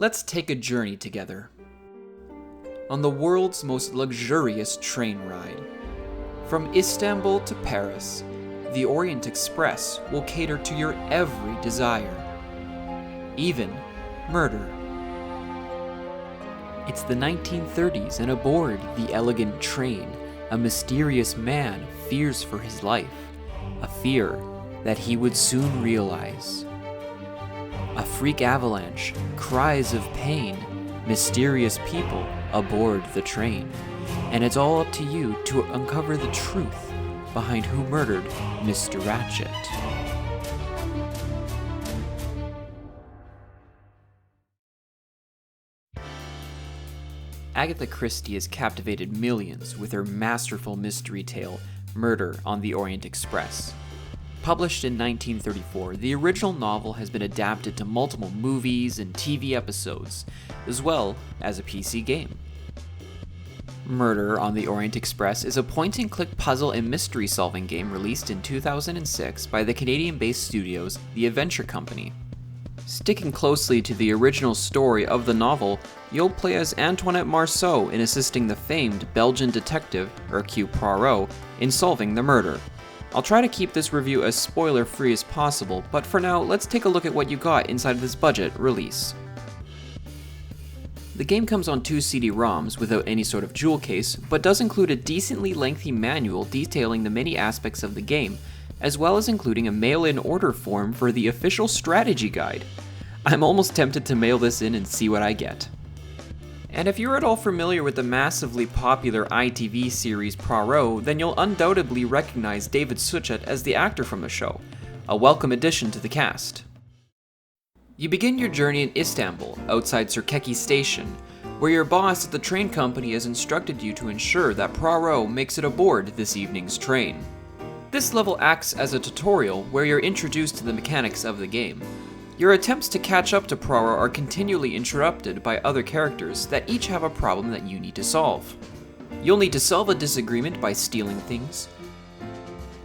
Let's take a journey together on the world's most luxurious train ride. From Istanbul to Paris, the Orient Express will cater to your every desire, even murder. It's the 1930s, and aboard the elegant train, a mysterious man fears for his life, a fear that he would soon realize. A freak avalanche, cries of pain, mysterious people aboard the train, and it's all up to you to uncover the truth behind who murdered Mr. Ratchet. Agatha Christie has captivated millions with her masterful mystery tale, Murder on the Orient Express. Published in 1934, the original novel has been adapted to multiple movies and TV episodes, as well as a PC game. Murder on the Orient Express is a point-and-click puzzle and mystery-solving game released in 2006 by the Canadian-based studios The Adventure Company. Sticking closely to the original story of the novel, you'll play as Antoinette Marceau in assisting the famed Belgian detective, Hercule Poirot, in solving the murder. I'll try to keep this review as spoiler-free as possible, but for now, let's take a look at what you got inside of this budget release. The game comes on 2 CD-ROMs without any sort of jewel case, but does include a decently lengthy manual detailing the many aspects of the game, as well as including a mail-in order form for the official strategy guide. I'm almost tempted to mail this in and see what I get. And if you're at all familiar with the massively popular ITV series Poirot, then you'll undoubtedly recognize David Suchet as the actor from the show, a welcome addition to the cast. You begin your journey in Istanbul, outside Sirkeci Station, where your boss at the train company has instructed you to ensure that Poirot makes it aboard this evening's train. This level acts as a tutorial where you're introduced to the mechanics of the game. Your attempts to catch up to Poirot are continually interrupted by other characters that each have a problem that you need to solve. You'll need to solve a disagreement by stealing things,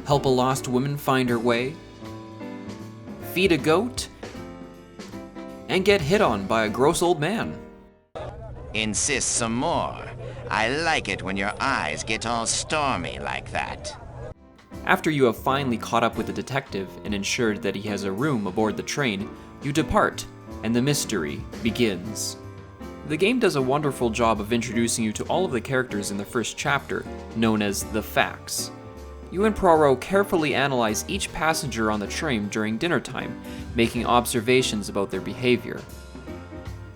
help a lost woman find her way, feed a goat, and get hit on by a gross old man. Insist some more. I like it when your eyes get all stormy like that. After you have finally caught up with the detective and ensured that he has a room aboard the train, you depart, and the mystery begins. The game does a wonderful job of introducing you to all of the characters in the first chapter, known as the facts. You and Poirot carefully analyze each passenger on the train during dinner time, making observations about their behavior.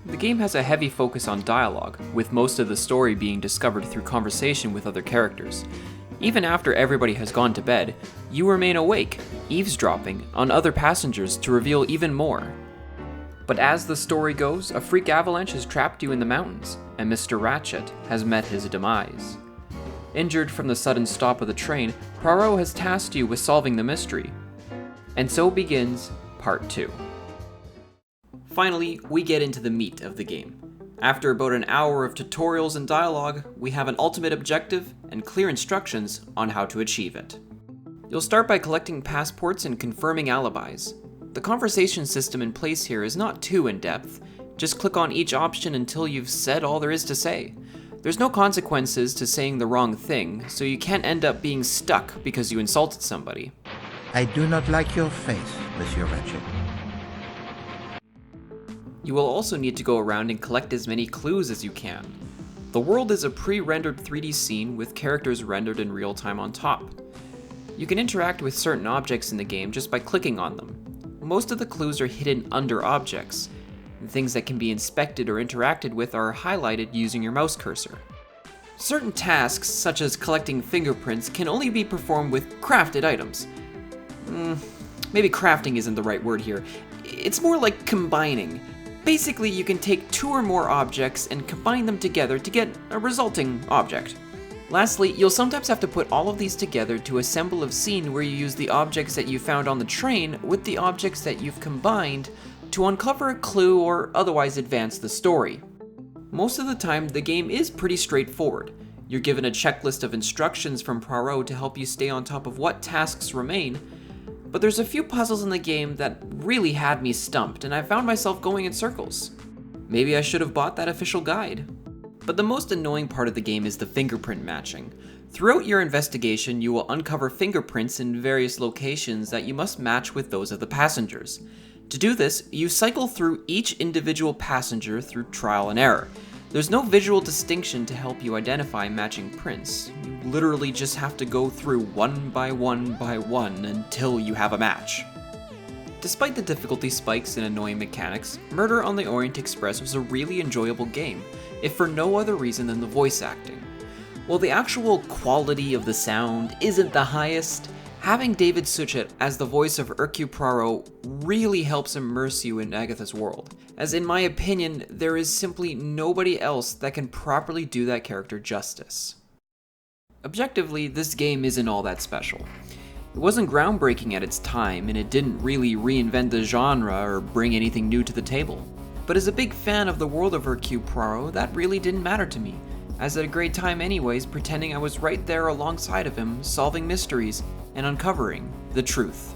The game has a heavy focus on dialogue, with most of the story being discovered through conversation with other characters. Even after everybody has gone to bed, you remain awake, eavesdropping on other passengers to reveal even more. But as the story goes, a freak avalanche has trapped you in the mountains, and Mr. Ratchet has met his demise. Injured from the sudden stop of the train, Poirot has tasked you with solving the mystery. And so begins Part 2. Finally, we get into the meat of the game. After about an hour of tutorials and dialogue, we have an ultimate objective and clear instructions on how to achieve it. You'll start by collecting passports and confirming alibis. The conversation system in place here is not too in-depth. Just click on each option until you've said all there is to say. There's no consequences to saying the wrong thing, so you can't end up being stuck because you insulted somebody. I do not like your face, Monsieur Ratchet. You will also need to go around and collect as many clues as you can. The world is a pre-rendered 3D scene with characters rendered in real time on top. You can interact with certain objects in the game just by clicking on them. Most of the clues are hidden under objects, and things that can be inspected or interacted with are highlighted using your mouse cursor. Certain tasks, such as collecting fingerprints, can only be performed with crafted items. Maybe crafting isn't the right word here. It's more like combining. Basically, you can take 2 or more objects and combine them together to get a resulting object. Lastly, you'll sometimes have to put all of these together to assemble a scene where you use the objects that you found on the train with the objects that you've combined to uncover a clue or otherwise advance the story. Most of the time, the game is pretty straightforward. You're given a checklist of instructions from Poirot to help you stay on top of what tasks remain, but there's a few puzzles in the game that really had me stumped, and I found myself going in circles. Maybe I should have bought that official guide. But the most annoying part of the game is the fingerprint matching. Throughout your investigation, you will uncover fingerprints in various locations that you must match with those of the passengers. To do this, you cycle through each individual passenger through trial and error. There's no visual distinction to help you identify matching prints. You literally just have to go through one by one until you have a match. Despite the difficulty spikes and annoying mechanics, Murder on the Orient Express was a really enjoyable game, if for no other reason than the voice acting. While the actual quality of the sound isn't the highest, having David Suchet as the voice of Hercule Poirot really helps immerse you in Agatha's world, as in my opinion, there is simply nobody else that can properly do that character justice. Objectively, this game isn't all that special. It wasn't groundbreaking at its time, and it didn't really reinvent the genre or bring anything new to the table. But as a big fan of the world of Hercule Poirot, that really didn't matter to me. I had a great time anyways, pretending I was right there alongside of him, solving mysteries and uncovering the truth.